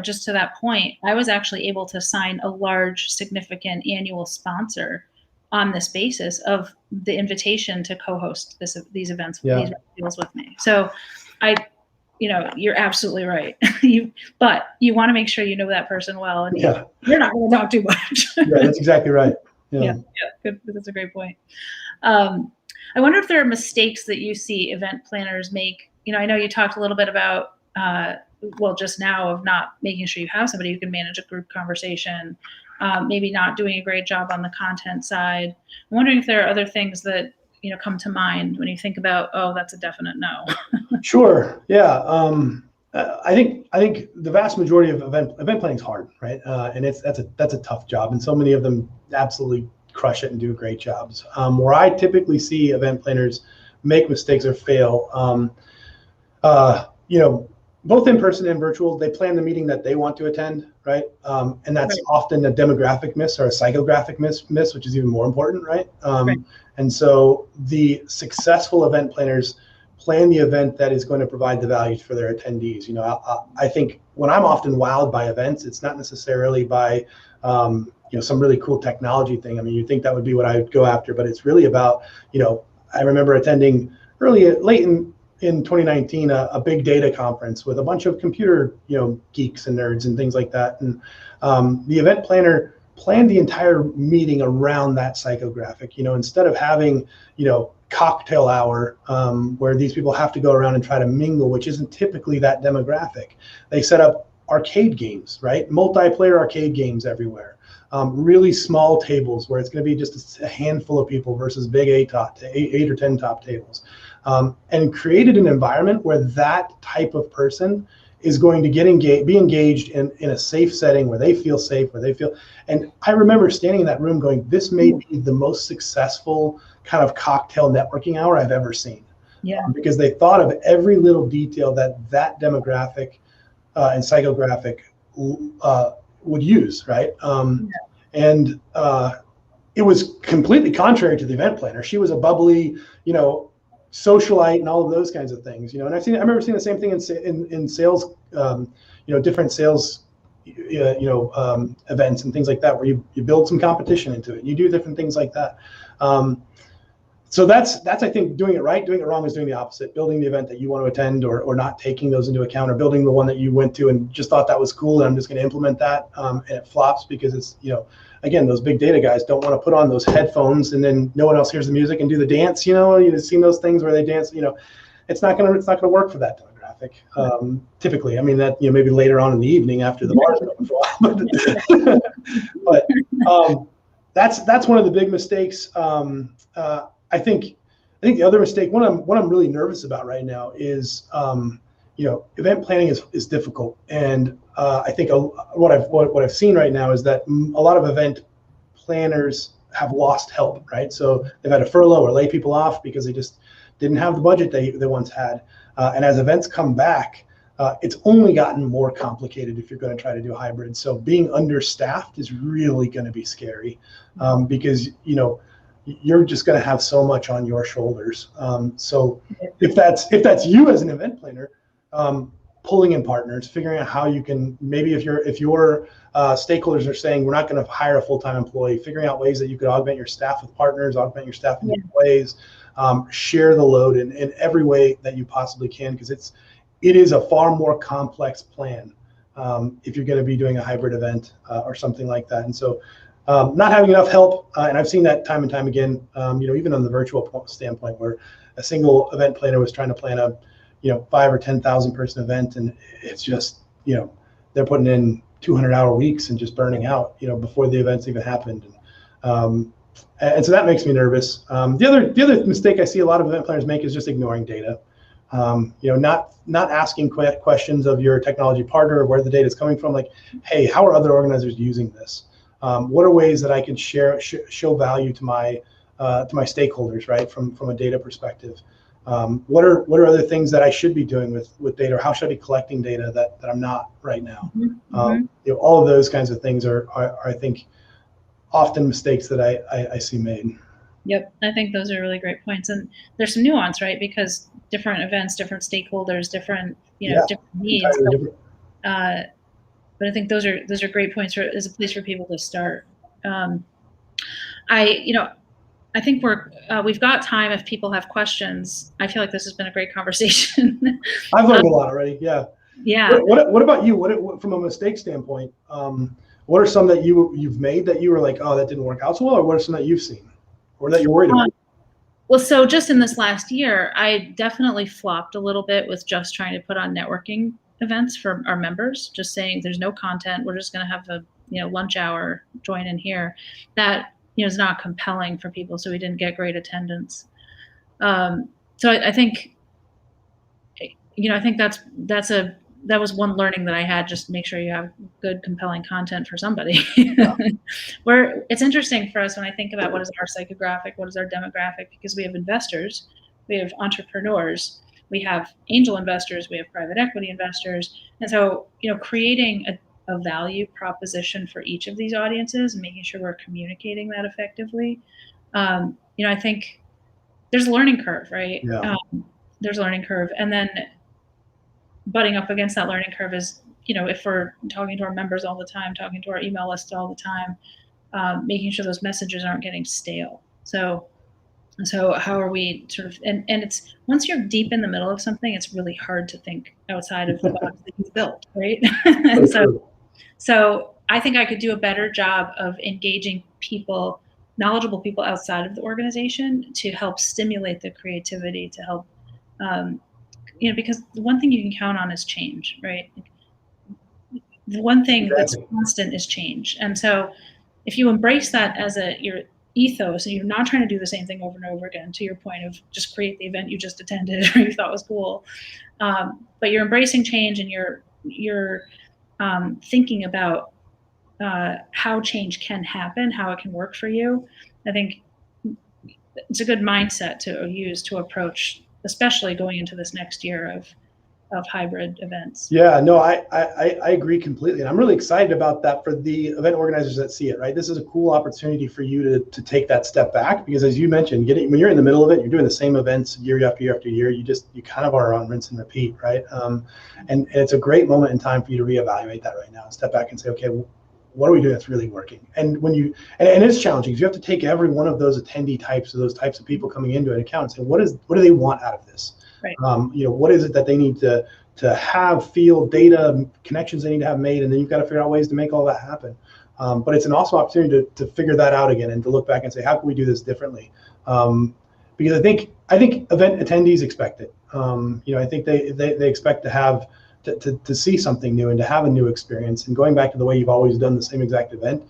just to that point, I was actually able to sign a large, significant annual sponsor on this basis of the invitation to co-host these events, these deals with me. So you're absolutely right. But you want to make sure you know that person well, and you're not going to talk too much. Yeah, that's exactly right. Yeah, good. That's a great point. I wonder if there are mistakes that you see event planners make. I know you talked a little bit about just now, of not making sure you have somebody who can manage a group conversation, maybe not doing a great job on the content side. I'm wondering if there are other things that come to mind when you think about, oh, that's a definite no. Sure. Yeah. I think the vast majority of event planning is hard, right? And that's a tough job, and so many of them absolutely crush it and do great jobs. Where I typically see event planners make mistakes or fail, both in person and virtual, they plan the meeting that they want to attend, right? And that's often a demographic miss or a psychographic miss, which is even more important, right? And so the successful event planners plan the event that is going to provide the value for their attendees. I think when I'm often wowed by events, it's not necessarily by some really cool technology thing. I mean, you think that would be what I would go after, but it's really about, I remember attending late in 2019 a big data conference with a bunch of computer geeks and nerds and things like that, and the event planner planned the entire meeting around that psychographic. Instead of having cocktail hour where these people have to go around and try to mingle, which isn't typically that demographic, they set up arcade games, right? Multiplayer arcade games everywhere. Really small tables where it's going to be just a handful of people versus big 8 or 10 top tables. And created an environment where that type of person is going to be engaged in a safe setting where they feel safe, and I remember standing in that room going, this may be the most successful kind of cocktail networking hour I've ever seen. Yeah. Because they thought of every little detail that demographic and psychographic would use, right? And it was completely contrary to the event planner. She was a bubbly, socialite and all of those kinds of things, and I remember seeing the same thing in sales, different sales, events and things like that, where you build some competition into it. You do different things like that. So that's I think doing it right. Doing it wrong is doing the opposite. Building the event that you want to attend, or not taking those into account, or building the one that you went to and just thought that was cool and I'm just going to implement that, and it flops because it's again, those big data guys don't want to put on those headphones and then no one else hears the music and do the dance. You've seen those things where they dance. It's not gonna work for that demographic. Typically, I mean that maybe later on in the evening after the bar's been open for a while. But that's one of the big mistakes. I think the other mistake, what I'm really nervous about right now is, event planning is difficult, and I think what I've seen right now is that a lot of event planners have lost help, right? So they've had to furlough or lay people off because they just didn't have the budget they once had. And as events come back, it's only gotten more complicated if you're going to try to do hybrid. So being understaffed is really going to be scary, because you're just going to have so much on your shoulders. So if that's you as an event planner, pulling in partners, figuring out how you can, maybe if your stakeholders are saying we're not going to hire a full-time employee, figuring out ways that you could augment your staff with partners, augment your staff in different ways, share the load in every way that you possibly can, because it is a far more complex plan if you're going to be doing a hybrid event or something like that. And so not having enough help, and I've seen that time and time again, even on the virtual standpoint, where a single event planner was trying to plan a 5 or 10,000 person event, and it's just they're putting in 200-hour weeks and just burning out before the events even happened. And so that makes me nervous. The other mistake I see a lot of event planners make is just ignoring data. Not asking questions of your technology partner or where the data is coming from. Like, hey, how are other organizers using this? What are ways that I can show value to my stakeholders, right? From a data perspective. What are other things that I should be doing with data, or how should I be collecting data that I'm not right now? All of those kinds of things are I think often mistakes that I see made. Yep, I think those are really great points, and there's some nuance, right? Because different events, different stakeholders, different different needs. But I think those are great points as a place for people to start. I think we've got time if people have questions. I feel like this has been a great conversation. I've learned a lot already. Yeah. Yeah. What about you? What from a mistake standpoint? What are some that you've made that you were like, oh, that didn't work out so well, or what are some that you've seen, or that you're worried about? Well, so just in this last year, I definitely flopped a little bit with just trying to put on networking events for our members, just saying there's no content. We're just going to have a lunch hour, join in here. That is not compelling for people, so we didn't get great attendance. So I think that was one learning that I had. Just make sure you have good, compelling content for somebody. Where it's interesting for us when I think about what is our psychographic, what is our demographic, because we have investors, we have entrepreneurs, we have angel investors, we have private equity investors, and so creating a value proposition for each of these audiences and making sure we're communicating that effectively. I think there's a learning curve, right? Yeah. There's a learning curve, and then butting up against that learning curve is, if we're talking to our members all the time, talking to our email list all the time, making sure those messages aren't getting stale. So how are we sort of, and it's, once you're deep in the middle of something, it's really hard to think outside of the box that you've built, right? So I think I could do a better job of engaging people, knowledgeable people outside of the organization, to help stimulate the creativity, to help, because the one thing you can count on is change, right? The one thing that's constant is change. And so if you embrace that as your ethos, and you're not trying to do the same thing over and over again, to your point of just create the event you just attended or you thought was cool, but you're embracing change, and you're thinking about how change can happen, how it can work for you. I think it's a good mindset to use to approach, especially going into this next year of hybrid events. Yeah, no, I agree completely. And I'm really excited about that for the event organizers that see it, right? This is a cool opportunity for you to take that step back, because as you mentioned, when you're in the middle of it, you're doing the same events year after year after year, you kind of are on rinse and repeat, right? And it's a great moment in time for you to reevaluate that right now and step back and say, okay, what are we doing that's really working? And when and it's challenging, because you have to take every one of those attendee types, or those types of people coming into an account, and say, what do they want out of this? Right. What is it that they need to have, feel, data, connections they need to have made, and then you've got to figure out ways to make all that happen. But it's an awesome opportunity to figure that out again, and to look back and say, how can we do this differently? Because I think event attendees expect it. I think they expect to have to see something new and to have a new experience. And going back to the way you've always done the same exact event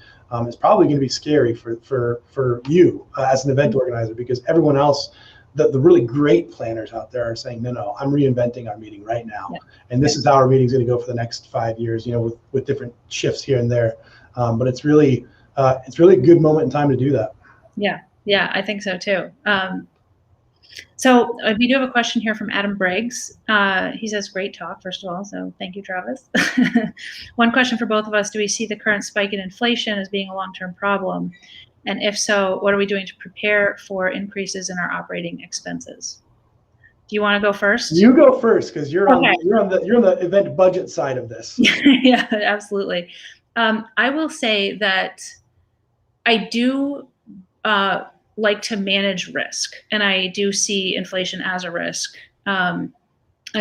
is probably going to be scary for you as an event organizer, because everyone else, the really great planners out there, are saying, no, I'm reinventing our meeting right now. Yeah. And this is how our meeting's going to go for the next 5 years, with different shifts here and there. But it's really a good moment in time to do that. Yeah, I think so too. So we do have a question here from Adam Briggs. He says, great talk, first of all. So thank you, Travis. One question for both of us. Do we see the current spike in inflation as being a long-term problem? And if so, what are we doing to prepare for increases in our operating expenses? Do you want to go first? You go first, because you're on Okay. you're on the event budget side of this. Yeah, absolutely. I will say that I do like to manage risk, and I do see inflation as a risk. I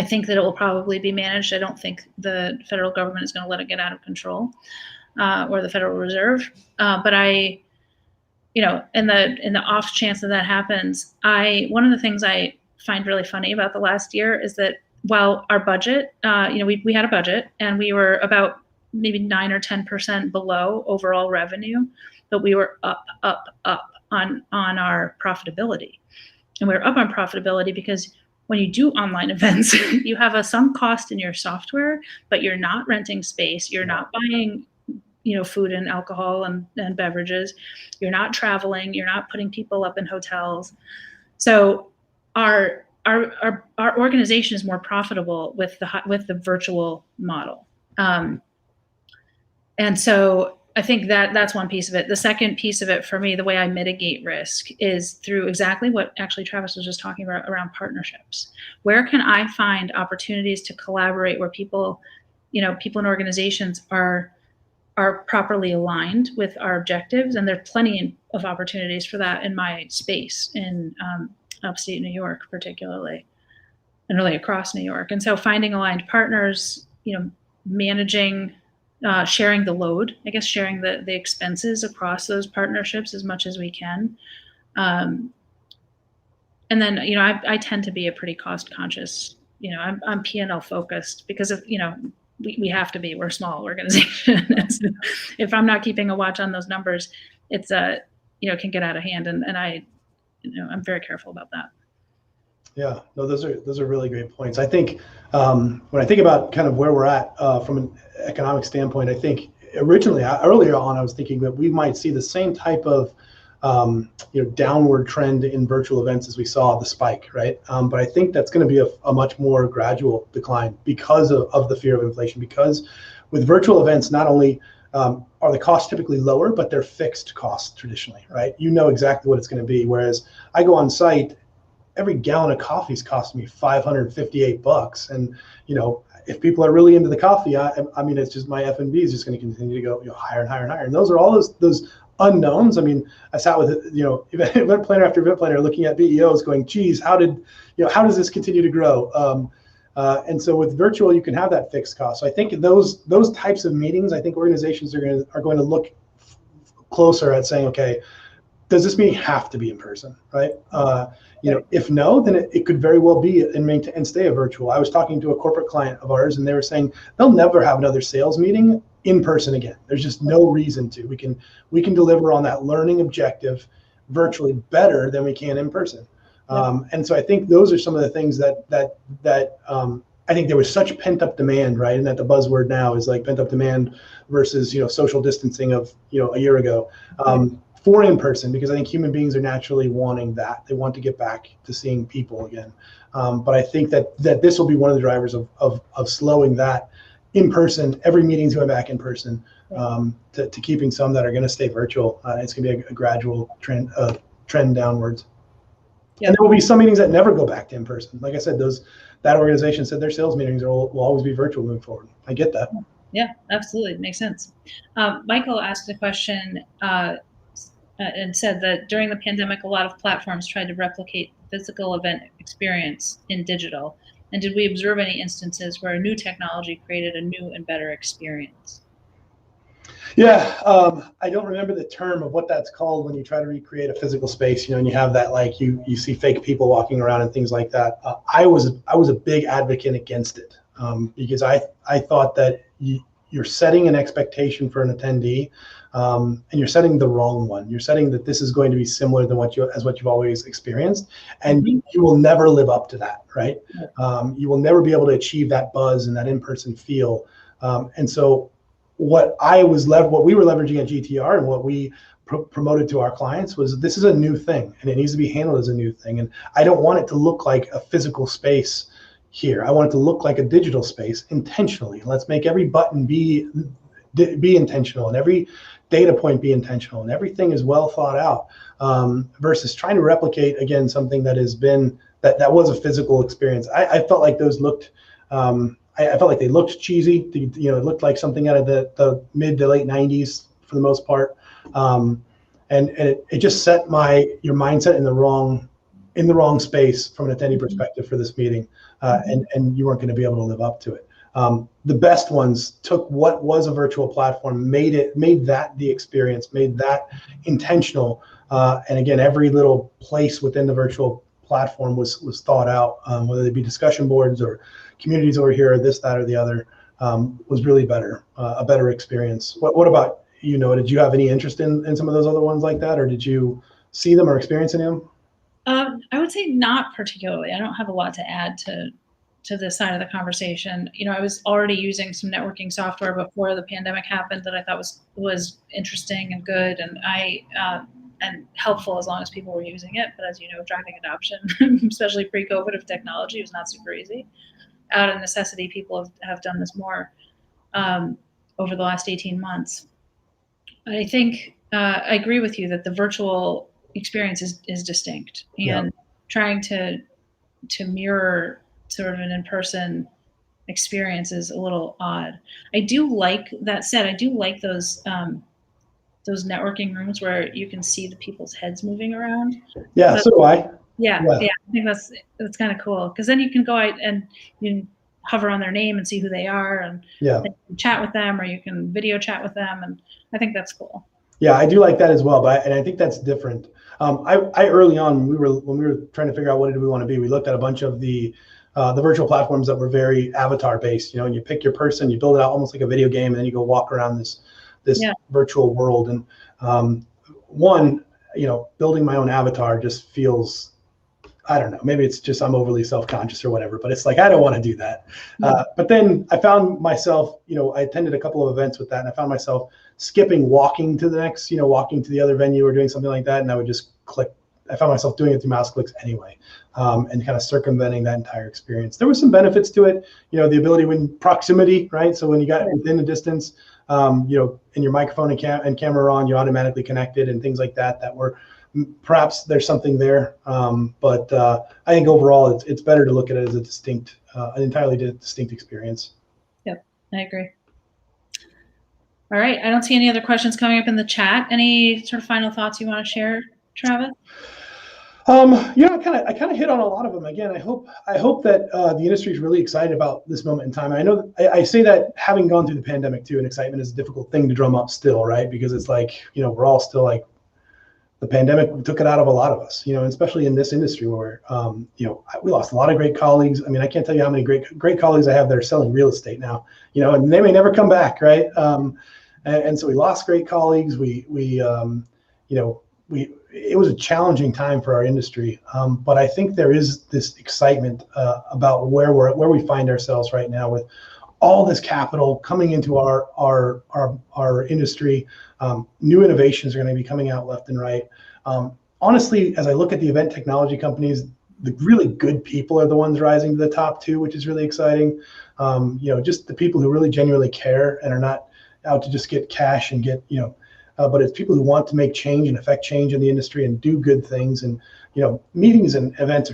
think that it will probably be managed. I don't think the federal government is going to let it get out of control, or the Federal Reserve. But I, in the off chance that happens, one of the things I find really funny about the last year is that while our budget, we had a budget and we were about maybe 9 or 10% below overall revenue, but we were up on our profitability, and we were up on profitability because when you do online events, you have a sunk cost in your software, but you're not renting space, you're not buying food and alcohol and beverages, you're not traveling, you're not putting people up in hotels. So our organization is more profitable with the virtual model. And so I think that's one piece of it. The second piece of it for me, the way I mitigate risk, is through exactly what actually Travis was just talking about around partnerships. Where can I find opportunities to collaborate where people and organizations are properly aligned with our objectives? And there are plenty of opportunities for that in my space in upstate New York, particularly, and really across New York. And so finding aligned partners, managing, sharing the load, I guess, sharing the expenses across those partnerships as much as we can. And then, I tend to be a pretty cost conscious, I'm P&L focused because of, we have to be, we're a small organization. So if I'm not keeping a watch on those numbers, it's can get out of hand. And I'm very careful about that. Yeah, no, those are really great points. I think when I think about kind of where we're at from an economic standpoint, I think earlier on, I was thinking that we might see the same type of downward trend in virtual events as we saw the spike, right? But I think that's going to be a much more gradual decline because of the fear of inflation. Because with virtual events, not only are the costs typically lower, but they're fixed costs traditionally, right? You know exactly what it's going to be. Whereas I go on site, every gallon of coffee is costing me $558, and if people are really into the coffee, I mean, it's just my F&B is just going to continue to go higher and higher and higher. And those are all those unknowns. I mean, I sat with event planner after event planner looking at BEOs, going, "Geez, how does this continue to grow?" And so with virtual, you can have that fixed cost. So I think those types of meetings, I think organizations are going to look closer at saying, okay, does this meeting have to be in person, right? If no, then it could very well be and stay a virtual. I was talking to a corporate client of ours, and they were saying they'll never have another sales meeting in person again. There's just no reason to. We can deliver on that learning objective virtually better than we can in person. And so I think those are some of the things that I think there was such pent up demand, right? And that the buzzword now is like pent up demand versus social distancing of a year ago. For in person, because I think human beings are naturally wanting that. They want to get back to seeing people again. But I think that this will be one of the drivers of slowing that in person. Every meeting's going back in person, to keeping some that are going to stay virtual. It's going to be a gradual trend downwards. Yeah. And there will be some meetings that never go back to in person. Like I said, that organization said their sales meetings will always be virtual moving forward. I get that. Yeah, absolutely. It makes sense. Michael asked a question and said that during the pandemic, a lot of platforms tried to replicate the physical event experience in digital. And did we observe any instances where a new technology created a new and better experience? Yeah, I don't remember the term of what that's called when you try to recreate a physical space, and you have that, like you see fake people walking around and things like that. I was a big advocate against it, because I thought that you're setting an expectation for an attendee, and you're setting the wrong one. You're setting that this is going to be similar than what you've always experienced, and you will never live up to that, right? You will never be able to achieve that buzz and that in-person feel. And so what we were leveraging at GTR, and what we promoted to our clients was, this is a new thing and it needs to be handled as a new thing. And I don't want it to look like a physical space here. I want it to look like a digital space intentionally. Let's make every button be intentional and every data point be intentional and everything is well thought out, versus trying to replicate again something that has been that was a physical experience. I felt like those looked I felt like they looked cheesy. It looked like something out of the mid to late 90s for the most part, and it just set your mindset in the wrong space from an attendee perspective for this meeting, and you weren't going to be able to live up to it. The best ones took what was a virtual platform, made that the experience, made that intentional, and again, every little place within the virtual platform was thought out, whether they be discussion boards or communities over here, or this, that, or the other, was really a better experience. What about you, Noah? Did you have any interest in some of those other ones like that, or did you see them or experience any of them? I would say not particularly. I don't have a lot to add to this side of the conversation. I was already using some networking software before the pandemic happened that I thought was interesting and good, and helpful as long as people were using it. But as you know, driving adoption, especially pre-COVID, of technology was not super easy. Out of necessity, people have done this more over the last 18 months. I think I agree with you that the virtual experience is distinct, and trying to mirror sort of an in-person experience is a little odd. I do like that said. I do like those networking rooms where you can see the people's heads moving around. Yeah, so do I. Yeah. I think that's kind of cool, because then you can go out and you can hover on their name and see who they are, and you can chat with them, or you can video chat with them, and I think that's cool. Yeah, I do like that as well, and I think that's different. I early on, when we were trying to figure out what did we want to be, we looked at a bunch of the virtual platforms that were very avatar based, and you pick your person, you build it out almost like a video game, and then you go walk around this virtual world. And building my own avatar just feels, I don't know, maybe it's just I'm overly self-conscious or whatever, but it's like, I don't want to do that. But then I found myself, I attended a couple of events with that, and I found myself skipping walking to the next, walking to the other venue or doing something like that. And I would just click. I found myself doing it through mouse clicks anyway, and kind of circumventing that entire experience. There were some benefits to it, the ability when proximity, right? So when you got within the distance, and your microphone and camera are on, you automatically connected and things like that were, perhaps there's something there. But I think overall it's better to look at it as an entirely distinct experience. Yep, I agree. All right, I don't see any other questions coming up in the chat. Any sort of final thoughts you want to share, Travis? I kind of hit on a lot of them. Again, I hope that the industry is really excited about this moment in time. And I know I say that having gone through the pandemic too, and excitement is a difficult thing to drum up still, right? Because it's like, we're all still like, the pandemic took it out of a lot of us, especially in this industry where, we lost a lot of great colleagues. I mean, I can't tell you how many great colleagues I have that are selling real estate now, and they may never come back, right? And so we lost great colleagues. It was a challenging time for our industry, but I think there is this excitement about where we find ourselves right now with all this capital coming into our industry. New innovations are going to be coming out left and right. Honestly, as I look at the event technology companies, the really good people are the ones rising to the top too, which is really exciting. Just the people who really genuinely care and are not out to just get cash and get, but it's people who want to make change and affect change in the industry and do good things. And, meetings and events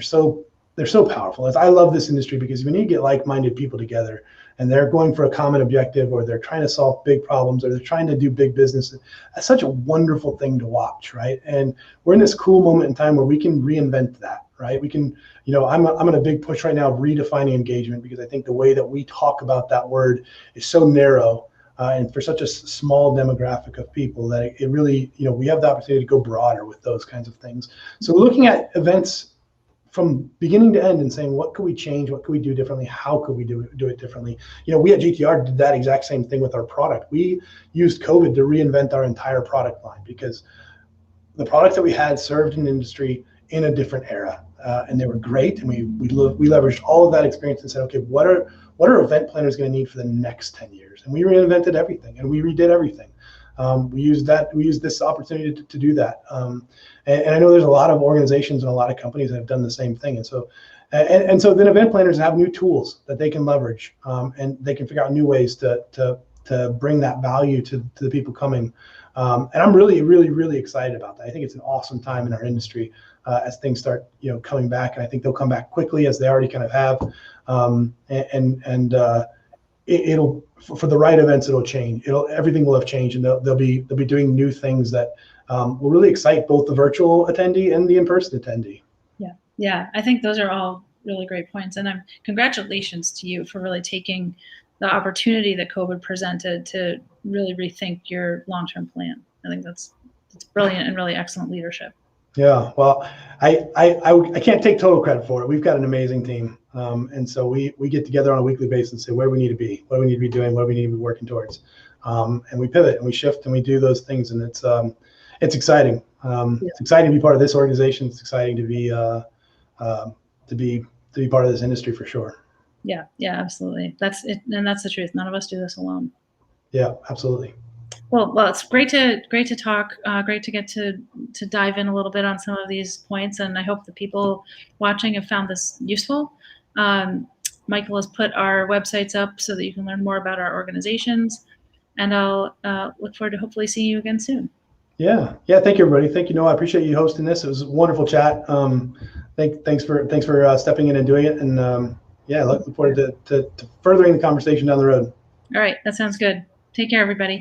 they're so powerful. I love this industry because when you get like-minded people together and they're going for a common objective, or they're trying to solve big problems, or they're trying to do big business, that's such a wonderful thing to watch, right? And we're in this cool moment in time where we can reinvent that, right? We can, I'm in a big push right now of redefining engagement, because I think the way that we talk about that word is so narrow, and for such a small demographic of people, that it really, we have the opportunity to go broader with those kinds of things. So looking at events from beginning to end and saying, what could we change? What could we do differently? How could we do it differently? We at GTR did that exact same thing with our product. We used COVID to reinvent our entire product line, because the products that we had served an industry in a different era, and they were great. And we leveraged all of that experience and said, okay, what are event planners going to need for the next 10 years? And we reinvented everything, and we redid everything. we use this opportunity to do that. And I know there's a lot of organizations and a lot of companies that have done the same thing. And so then event planners have new tools that they can leverage, and they can figure out new ways to bring that value to the people coming. And I'm really, really, really excited about that. I think it's an awesome time in our industry as things start, coming back. And I think they'll come back quickly, as they already kind of have. It'll, for the right events, it'll change. Everything will have changed, and they'll be doing new things that will really excite both the virtual attendee and the in-person attendee. Yeah, I think those are all really great points, and congratulations to you for really taking the opportunity that COVID presented to really rethink your long-term plan. I think that's brilliant and really excellent leadership. Yeah, well, I can't take total credit for it. We've got an amazing team, and so we get together on a weekly basis and say where we need to be, what do we need to be doing, what do we need to be working towards, and we pivot and we shift and we do those things, and it's exciting. It's exciting to be part of this organization. It's exciting to be part of this industry for sure. Yeah, absolutely. That's it, and that's the truth. None of us do this alone. Yeah, absolutely. Well, it's great to talk. Great to get to dive in a little bit on some of these points, and I hope the people watching have found this useful. Michael has put our websites up so that you can learn more about our organizations, and I'll look forward to hopefully seeing you again soon. Yeah. Thank you, everybody. Thank you, Noah. I appreciate you hosting this. It was a wonderful chat. Thanks for stepping in and doing it, and look forward to furthering the conversation down the road. All right, that sounds good. Take care, everybody.